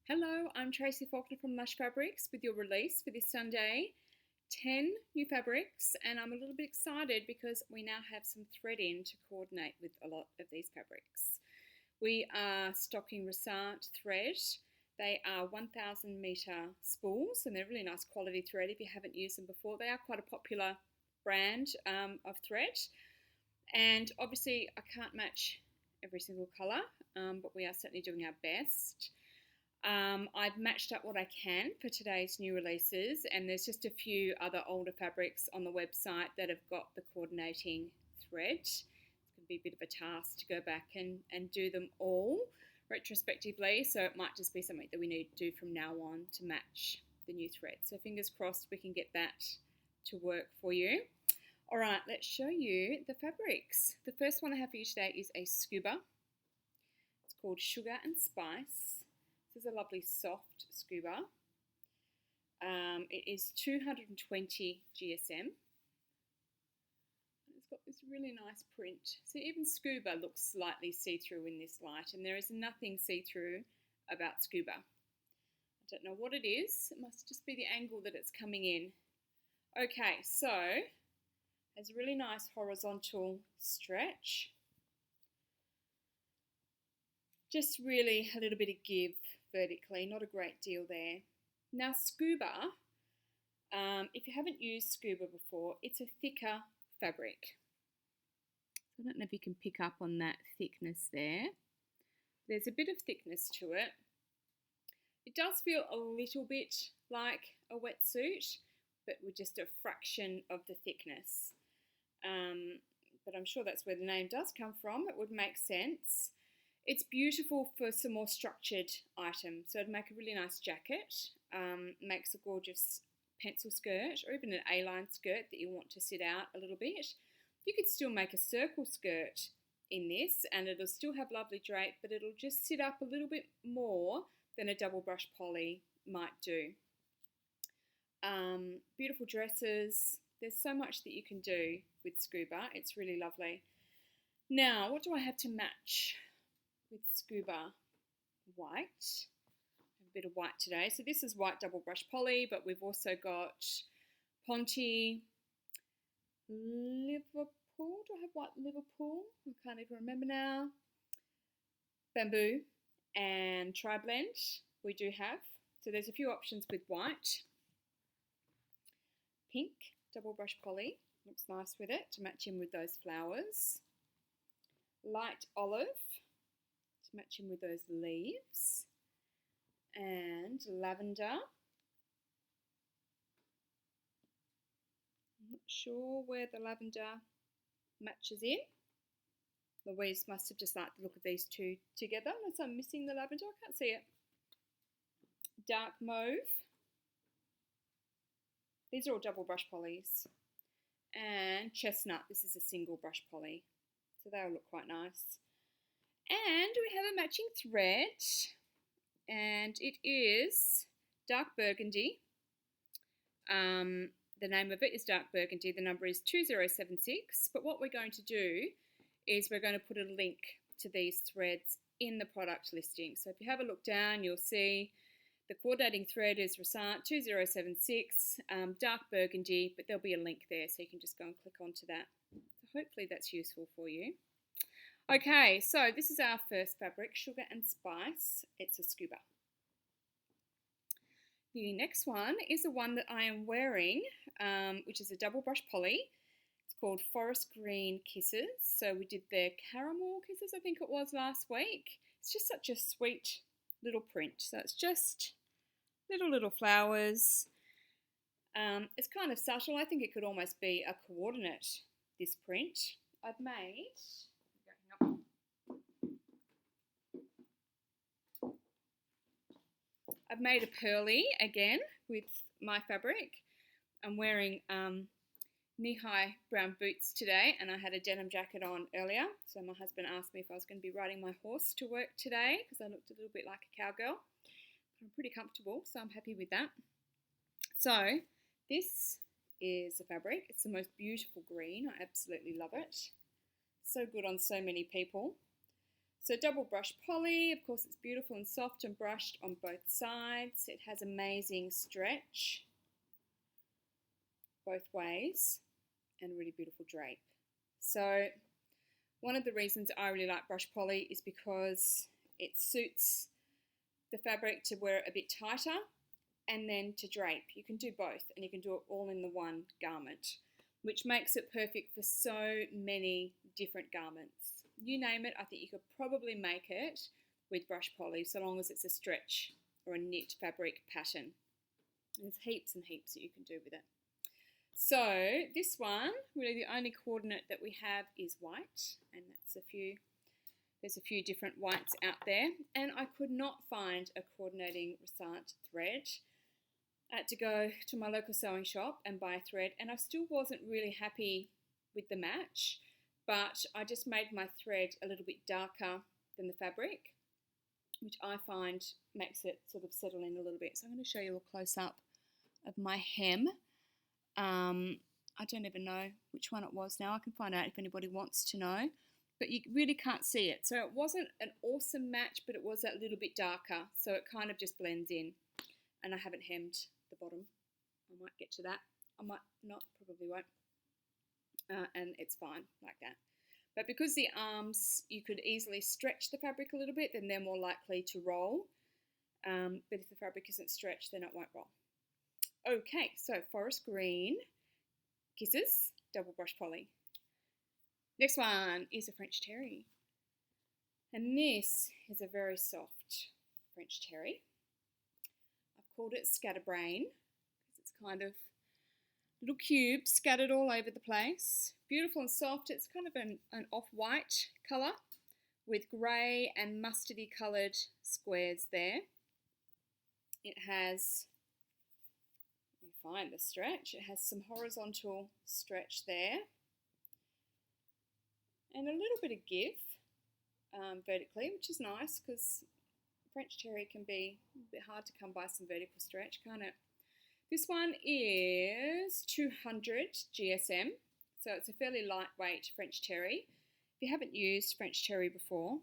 Hello, I'm Tracy Faulkner from Lush Fabrics with your release for this Sunday. 10 new fabrics, and I'm a little bit excited because we now have some thread in to coordinate with a lot of these fabrics. We are stocking Resart thread. They are 1,000 metre spools, and they're really nice quality thread if you haven't used them before. They are quite a popular brand of thread, and obviously I can't match every single colour, but we are certainly doing our best. I've matched up what I can for today's new releases, and there's just a few other older fabrics on the website that have got the coordinating thread. It's going to be a bit of a task to go back and do them all retrospectively, so it might just be something that we need to do from now on to match the new thread. So fingers crossed we can get that to work for you. All right, let's show you the fabrics. The first one I have for you today is a Scuba. It's called Sugar and Spice. This is a lovely soft Scuba. It is 220 GSM. It's got this really nice print. So even Scuba looks slightly see-through in this light, and there is nothing see-through about Scuba. I don't know what it is. It must just be the angle that it's coming in. Okay, so it has a really nice horizontal stretch. Just really a little bit of give vertically, not a great deal there. Now Scuba, if you haven't used Scuba before, it's a thicker fabric. I don't know if you can pick up on that thickness there. There's a bit of thickness to it. It does feel a little bit like a wetsuit, but with just a fraction of the thickness. But I'm sure that's where the name does come from. It would make sense. It's beautiful for some more structured items, so it'd make a really nice jacket, makes a gorgeous pencil skirt or even an A-line skirt that you want to sit out a little bit. You could still make a circle skirt in this and it'll still have lovely drape, but it'll just sit up a little bit more than a double brush poly might do. Beautiful dresses. There's so much that you can do with Scuba. It's really lovely. Now, what do I have to match with Scuba? White. A bit of white today. So this is white double brush poly, but we've also got Ponte Liverpool. Do I have white Liverpool? I can't even remember now. Bamboo and Tri-Blend we do have. So there's a few options with white. Pink double brush poly. Looks nice with it to match in with those flowers. Light olive to match in with those leaves, and lavender. I'm not sure where the lavender matches in. Louise must have just liked the look of these two together, unless I'm missing the lavender. I can't see it. Dark mauve. These are all double brush polys. And chestnut. This is a single brush poly, so they'll look quite nice. And we have a matching thread, and it is dark burgundy. The name of it is dark burgundy. The number is 2076. But what we're going to do is we're going to put a link to these threads in the product listing. So if you have a look down, you'll see the coordinating thread is Resart 2076, dark burgundy, but there'll be a link there, so you can just go and click onto that. So hopefully that's useful for you. Okay, so this is our first fabric, Sugar and Spice. It's a Scuba. The next one is the one that I am wearing, which is a double brush poly. It's called Forest Green Kisses. So we did the caramel kisses, I think it was, last week. It's just such a sweet little print. So it's just little flowers. It's kind of subtle. I think it could almost be a coordinate, this print. I've made a pearly again with my fabric. I'm wearing knee-high brown boots today, and I had a denim jacket on earlier, so my husband asked me if I was going to be riding my horse to work today because I looked a little bit like a cowgirl. But I'm pretty comfortable, so I'm happy with that. So this is the fabric. It's the most beautiful green. I absolutely love it. So good on so many people. So double brush poly, of course it's beautiful and soft and brushed on both sides. It has amazing stretch both ways and really beautiful drape. So one of the reasons I really like brush poly is because it suits the fabric to wear it a bit tighter and then to drape. You can do both and you can do it all in the one garment, which makes it perfect for so many different garments. You name it, I think you could probably make it with brush poly so long as it's a stretch or a knit fabric pattern. There's heaps and heaps that you can do with it. So this one, really the only coordinate that we have is white, and there's a few different whites out there, and I could not find a coordinating Resant thread. I had to go to my local sewing shop and buy a thread, and I still wasn't really happy with the match, but I just made my thread a little bit darker than the fabric, which I find makes it sort of settle in a little bit. So I'm going to show you a close-up of my hem. I don't even know which one it was now. I can find out if anybody wants to know, but you really can't see it. So it wasn't an awesome match, but it was that little bit darker, so it kind of just blends in. And I haven't hemmed the bottom. I might get to that. I might not, probably won't. And it's fine like that. But because the arms, you could easily stretch the fabric a little bit, then they're more likely to roll. But if the fabric isn't stretched, then it won't roll. Okay, so forest green, kisses, double brush poly. Next one is a French terry. And this is a very soft French terry. I've called it Scatterbrain because it's kind of little cubes scattered all over the place. Beautiful and soft. It's kind of an off-white colour with grey and mustardy coloured squares there. It has, let me find the stretch, it has some horizontal stretch there and a little bit of give vertically, which is nice because French terry can be a bit hard to come by some vertical stretch, can't it? This one is 200 GSM, so it's a fairly lightweight French terry. If you haven't used French terry before,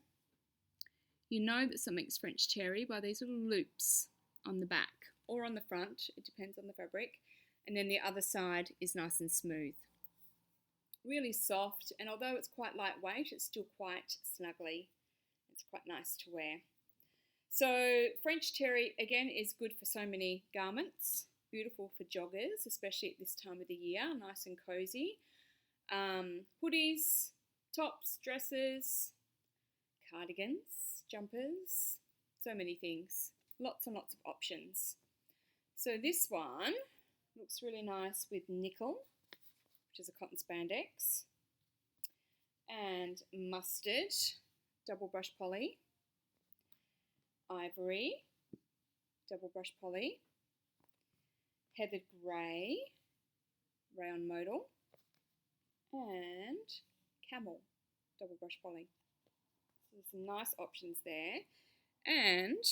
you know that something's French terry by these little loops on the back or on the front, it depends on the fabric, and then the other side is nice and smooth. Really soft, and although it's quite lightweight, it's still quite snuggly. It's quite nice to wear. So French terry, again, is good for so many garments. Beautiful for joggers, especially at this time of the year, nice and cozy. Hoodies, tops, dresses, cardigans, jumpers, so many things. Lots and lots of options. So this one looks really nice with nickel, which is a cotton spandex, and mustard, double brush poly, ivory, double brush poly, heathered grey, rayon modal, and camel, double brush poly. So there's some nice options there. And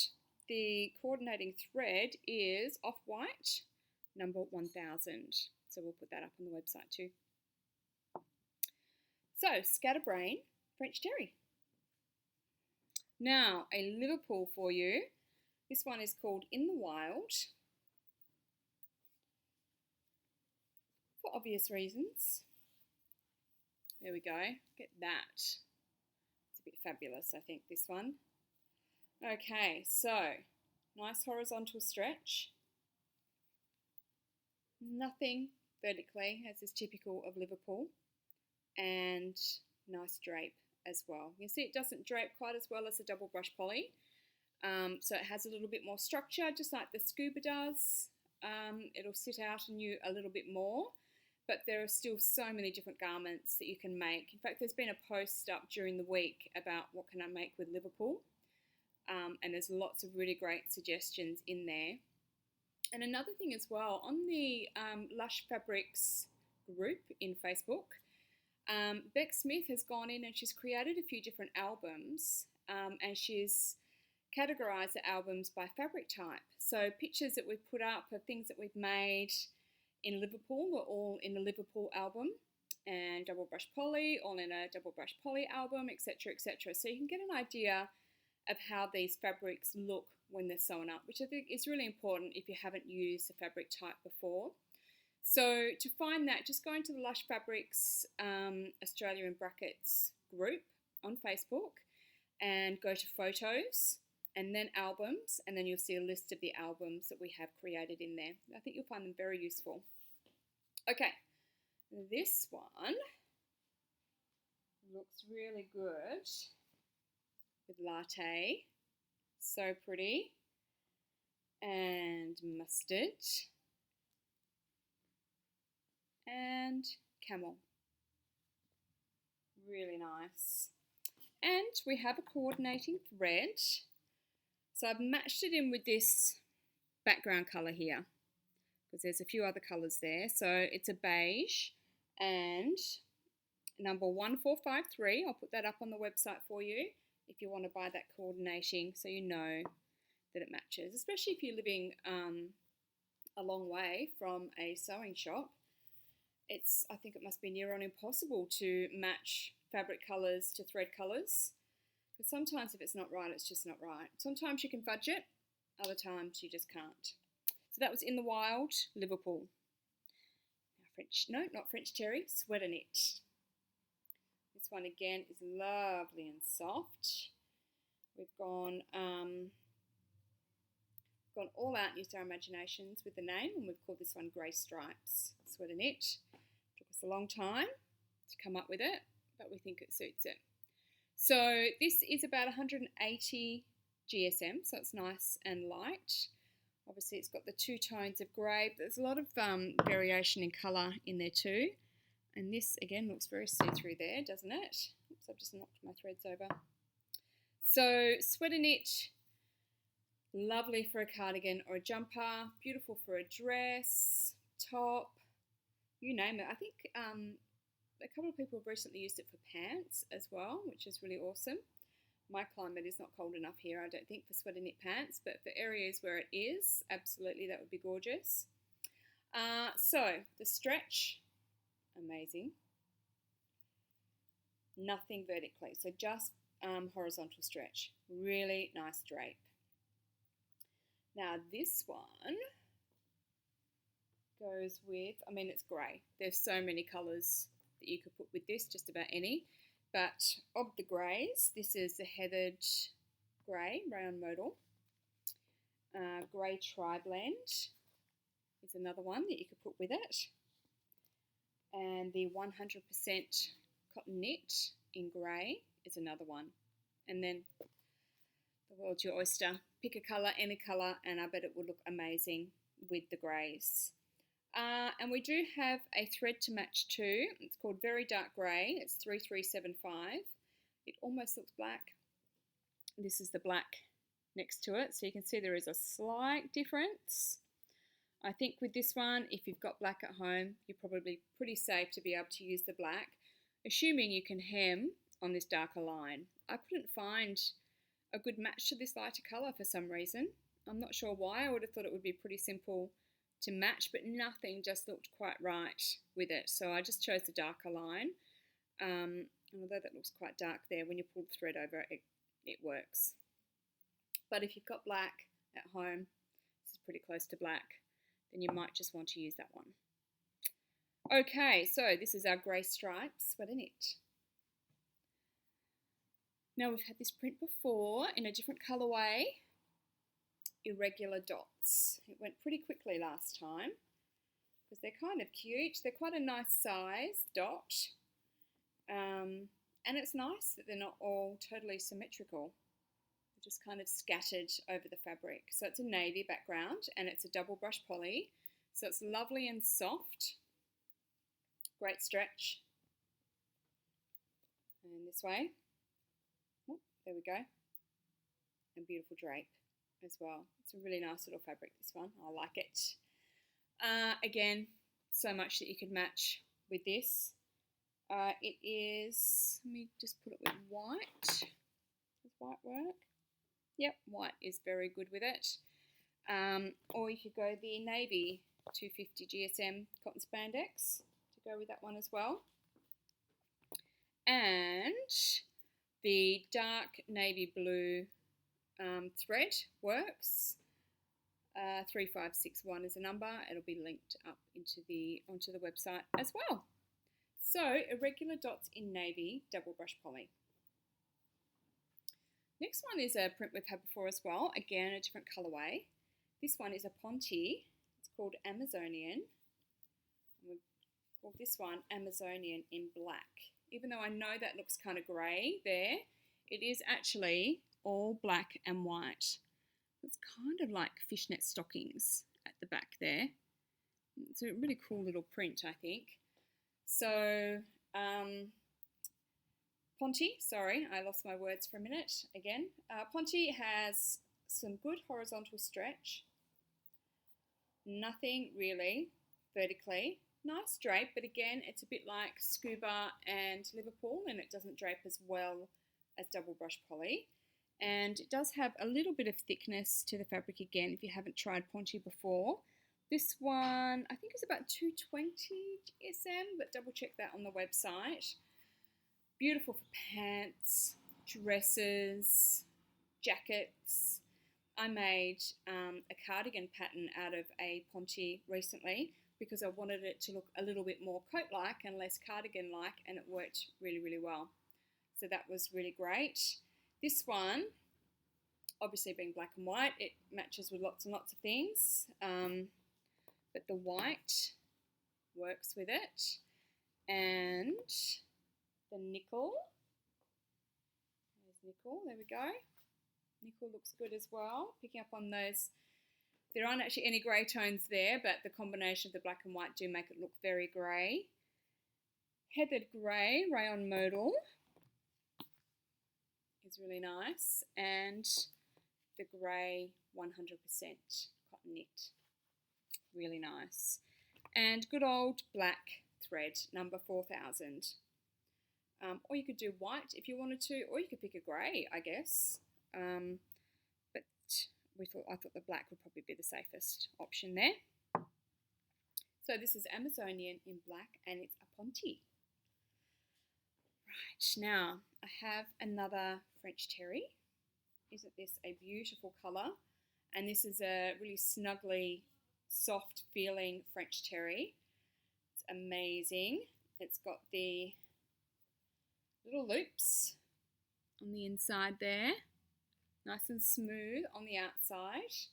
the coordinating thread is off-white, number 1000. So we'll put that up on the website too. So, Scatterbrain, French terry. Now, a Liverpool for you. This one is called In the Wild, for obvious reasons. There we go, get that. It's a bit fabulous, I think, this one. Okay, so, nice horizontal stretch. Nothing vertically, as is typical of Liverpool, and nice drape as well. You see it doesn't drape quite as well as the double brush poly, so it has a little bit more structure, just like the Scuba does. It'll sit out on you a little bit more, but there are still so many different garments that you can make. In fact, there's been a post up during the week about what can I make with Liverpool, and there's lots of really great suggestions in there. And another thing as well, on the Lush Fabrics group in Facebook, Beck Smith has gone in and she's created a few different albums, and she's categorised the albums by fabric type. So pictures that we've put up of things that we've made in Liverpool are all in the Liverpool album, and double brush poly, all in a double brush poly album, etc., etc. So you can get an idea of how these fabrics look when they're sewn up, which I think is really important if you haven't used a fabric type before. So to find that, just go into the Lush Fabrics Australia in Brackets group on Facebook and go to photos and then albums, and then you'll see a list of the albums that we have created in there. I think you'll find them very useful. Okay, this one looks really good with latte, so pretty, and mustard, and camel, really nice. And we have a coordinating thread, so I've matched it in with this background colour here because there's a few other colours there. So it's a beige and number 1453. I'll put that up on the website for you if you want to buy that coordinating, so you know that it matches, especially if you're living a long way from a sewing shop. I think it must be near on impossible to match fabric colours to thread colours, because sometimes if it's not right, it's just not right. Sometimes you can fudge it, other times you just can't. So that was In the Wild, Liverpool. Not French terry, sweater knit. This one again is lovely and soft. We've gone all out and used our imaginations with the name, and we've called this one Grey Stripes sweater knit. Took us a long time to come up with it, but we think it suits it. So this is about 180 GSM, so it's nice and light. Obviously it's got the two tones of grey, but there's a lot of variation in colour in there too. And this again looks very see-through there, doesn't it? Oops, I've just knocked my threads over. So sweater knit, lovely for a cardigan or a jumper, beautiful for a dress, top, you name it. I think a couple of people have recently used it for pants as well, which is really awesome. My climate is not cold enough here, I don't think, for sweater knit pants, but for areas where it is, absolutely, that would be gorgeous. So the stretch, amazing. Nothing vertically, so just horizontal stretch. Really nice drape. Now this one goes with, I mean, it's grey. There's so many colours that you could put with this, just about any. But of the greys, this is the heathered grey, rayon modal. Grey tri-blend is another one that you could put with it. And the 100% cotton knit in grey is another one. And then the world's your oyster. Pick a colour, any colour, and I bet it would look amazing with the greys. And we do have a thread to match too. It's called Very Dark Grey. It's 3375. It almost looks black. This is the black next to it, so you can see there is a slight difference. I think with this one, if you've got black at home, you're probably pretty safe to be able to use the black, assuming you can hem on this darker line. I couldn't find a good match to this lighter colour for some reason. I'm not sure why. I would have thought it would be pretty simple to match, but nothing just looked quite right with it. So I just chose the darker line. And although that looks quite dark there, when you pull the thread over it, it works. But if you've got black at home, this is pretty close to black, then you might just want to use that one. Okay, so this is our grey stripes sweater knit. Now we've had this print before in a different colourway, Irregular Dots. It went pretty quickly last time because they're kind of cute. They're quite a nice size dot, and it's nice that they're not all totally symmetrical. They're just kind of scattered over the fabric. So it's a navy background and it's a double brush poly, so it's lovely and soft. Great stretch. And this way. Oh, there we go. And beautiful drape as well. It's a really nice little fabric, this one. I like it. Again, so much that you could match with this. It is, let me just put it with white. Does white work? Yep, white is very good with it. Or you could go the navy 250 GSM cotton spandex to go with that one as well. And the dark navy blue thread works. 3561 is a number. It'll be linked up onto the website as well. So, Irregular Dots in Navy double brush poly. Next one is a print we've had before as well. Again, a different colourway. This one is a Ponte. It's called Amazonian. We'll call this one Amazonian in black. Even though I know that looks kind of grey there, it is actually all black and white. It's kind of like fishnet stockings at the back there. It's a really cool little print, I think. So, Ponte, sorry, I lost my words for a minute again. Ponte has some good horizontal stretch. Nothing really vertically. Nice drape, but again, it's a bit like Scuba and Liverpool, and it doesn't drape as well as double brush poly. And it does have a little bit of thickness to the fabric again if you haven't tried Ponte before. This one, I think is about 220 GSM, but double check that on the website. Beautiful for pants, dresses, jackets. I made a cardigan pattern out of a Ponte recently because I wanted it to look a little bit more coat-like and less cardigan-like, and it worked really, really well. So that was really great. This one, obviously being black and white, it matches with lots and lots of things, but the white works with it. And the nickel, there's nickel, there we go. Nickel looks good as well, picking up on those. There aren't actually any grey tones there, but the combination of the black and white do make it look very grey. Heathered grey, rayon modal is really nice, and the grey 100% cotton knit, really nice. And good old black thread, number 4000. Or you could do white if you wanted to, or you could pick a grey, I guess. But I thought the black would probably be the safest option there. So this is Amazonian in black, and it's a Ponte. Right, now I have another French terry. Isn't this a beautiful colour? And this is a really snuggly, soft feeling French terry. It's amazing. It's got the little loops on the inside there, nice and smooth on the outside.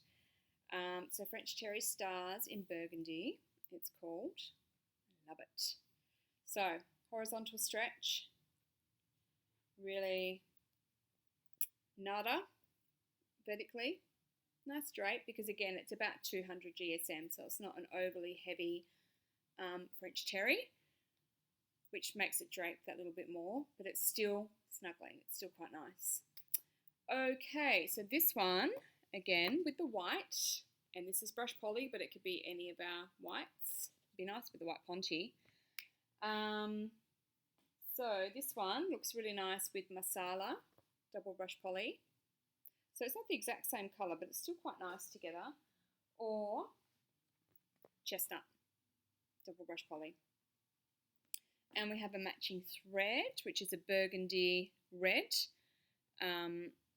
So French terry stars in burgundy, it's called. Love it. So horizontal stretch, really nada vertically. Nice drape because again it's about 200 GSM, so it's not an overly heavy French terry, which makes it drape that little bit more, but it's still snuggling. It's still quite nice. Okay, so this one, again, with the white, and this is brush poly, but it could be any of our whites. It'd be nice with the white Ponte. So this one looks really nice with Masala, double brush poly. So it's not the exact same colour, but it's still quite nice together. Or chestnut, double brush poly. And we have a matching thread, which is a burgundy red,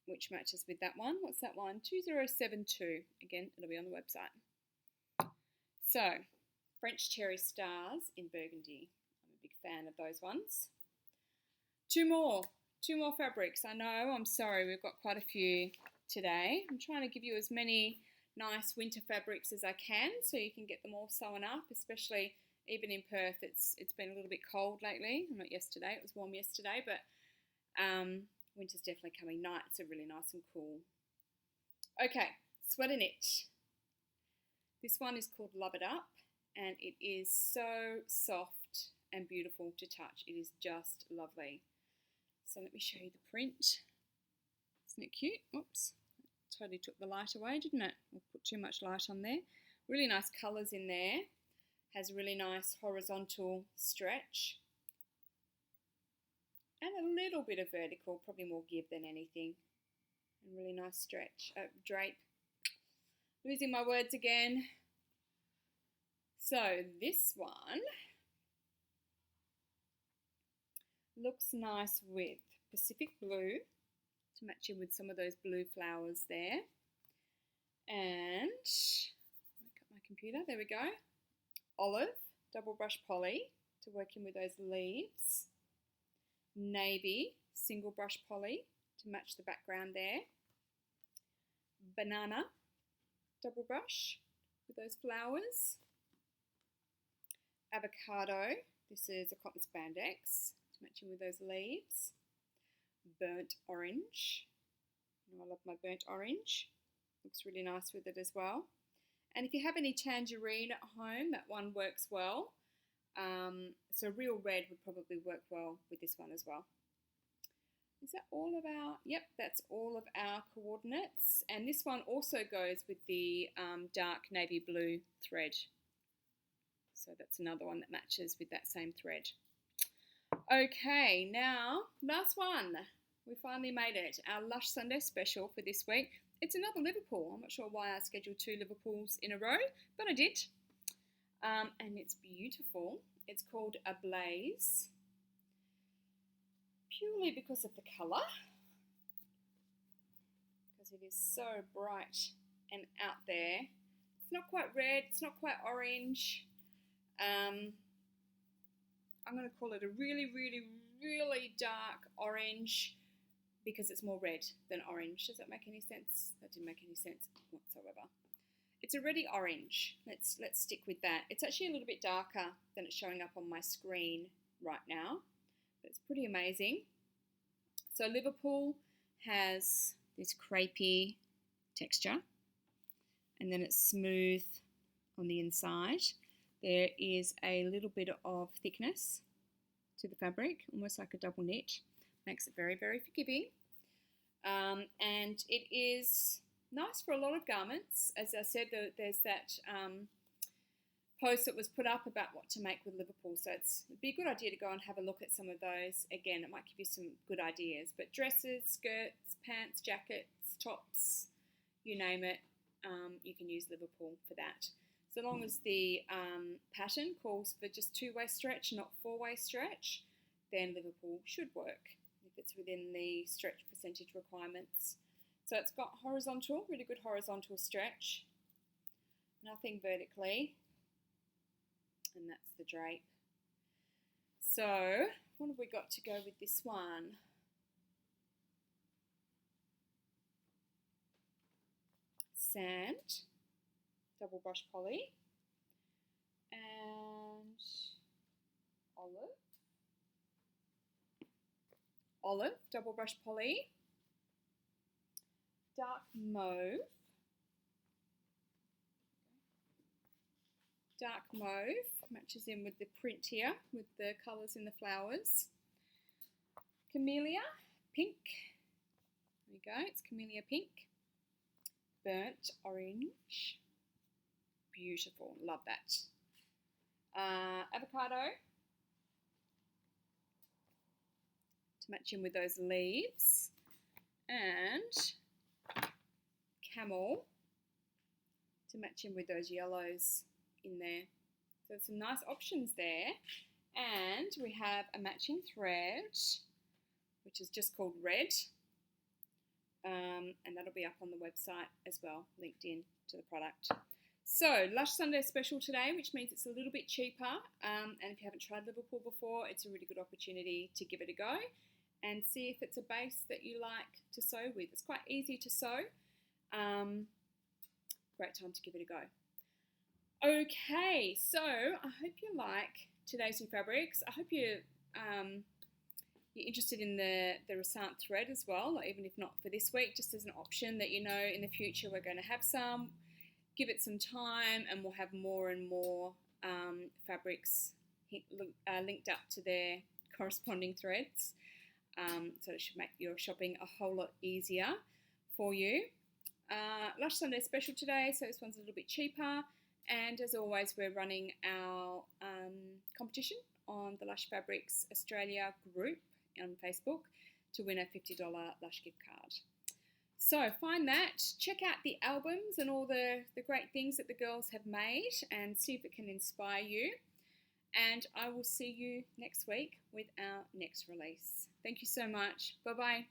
which matches with that one. What's that one? 2072. Again, it'll be on the website. So, French terry stars in burgundy. I'm a big fan of those ones. Two more fabrics. I know, I'm sorry, we've got quite a few today. I'm trying to give you as many nice winter fabrics as I can so you can get them all sewn up, especially even in Perth. It's been a little bit cold lately. Not yesterday, it was warm yesterday, but winter's definitely coming. Nights are really nice and cool. Okay, sweater knit. This one is called Love It Up, and it is so soft and beautiful to touch. It is just lovely. So let me show you the print. Isn't it cute? Oops, totally took the light away, didn't it? We'll put too much light on there. Really nice colours in there. Has really nice horizontal stretch. And a little bit of vertical, probably more give than anything. And really nice stretch, drape. Losing my words again. So this one Looks nice with Pacific blue to match in with some of those blue flowers there. And cut my computer, there we go. Olive, double brush poly to work in with those leaves. Navy, single brush poly to match the background there. Banana, double brush with those flowers. Avocado, this is a cotton spandex to match in with those leaves. Burnt orange, I love my burnt orange, looks really nice with it as well. And if you have any tangerine at home, that one works well. So real red would probably work well with this one as well. Is that all of our, yep, that's all of our coordinates. And this one also goes with the dark navy blue thread. So that's another one that matches with that same thread. Okay, now last one. We finally made it. Our Lush Sunday special for this week. It's another Liverpool. I'm not sure why I scheduled 2 Liverpools in a row, but I did. And it's beautiful. It's called Ablaze. Purely because of the colour. Because it is so bright and out there. It's not quite red, it's not quite orange. I'm going to call it a really, really, really dark orange because it's more red than orange. Does that make any sense? That didn't make any sense whatsoever. It's a reddy orange. Let's stick with that. It's actually a little bit darker than it's showing up on my screen right now, but it's pretty amazing. So Liverpool has this crepey texture, and then it's smooth on the inside. There is a little bit of thickness to the fabric, almost like a double knit. Makes it very, very forgiving. And it is nice for a lot of garments. As I said, there's that post that was put up about what to make with Liverpool. So it'd be a good idea to go and have a look at some of those. Again, it might give you some good ideas. But dresses, skirts, pants, jackets, tops, you name it, you can use Liverpool for that. So long as the pattern calls for just 2-way stretch, not 4-way stretch, then Liverpool should work if it's within the stretch percentage requirements. So it's got horizontal, really good horizontal stretch, nothing vertically, and that's the drape. So what have we got to go with this one? Sand, double brush poly, and olive, double brush poly, dark mauve, matches in with the print here, with the colours in the flowers. Camellia, pink, there we go, it's camellia pink. Burnt orange, beautiful, love that. Avocado, to match in with those leaves, and camel, to match in with those yellows in there. So some nice options there. And we have a matching thread, which is just called red. And that'll be up on the website as well, linked in to the product. So Lush Sunday special today, which means it's a little bit cheaper. And if you haven't tried Liverpool before, it's a really good opportunity to give it a go and see if it's a base that you like to sew with. It's quite easy to sew. Great time to give it a go. Okay, so I hope you like today's new fabrics. I hope you're interested in the Resant thread as well, even if not for this week, just as an option that you know in the future we're going to have some. Give it some time and we'll have more and more fabrics linked up to their corresponding threads. So it should make your shopping a whole lot easier for you. Lush Sunday special today, so this one's a little bit cheaper. And as always, we're running our competition on the Lush Fabrics Australia group on Facebook to win a $50 Lush gift card. So find that, check out the albums and all the great things that the girls have made and see if it can inspire you. and I will see you next week with our next release. Thank you so much. Bye-bye.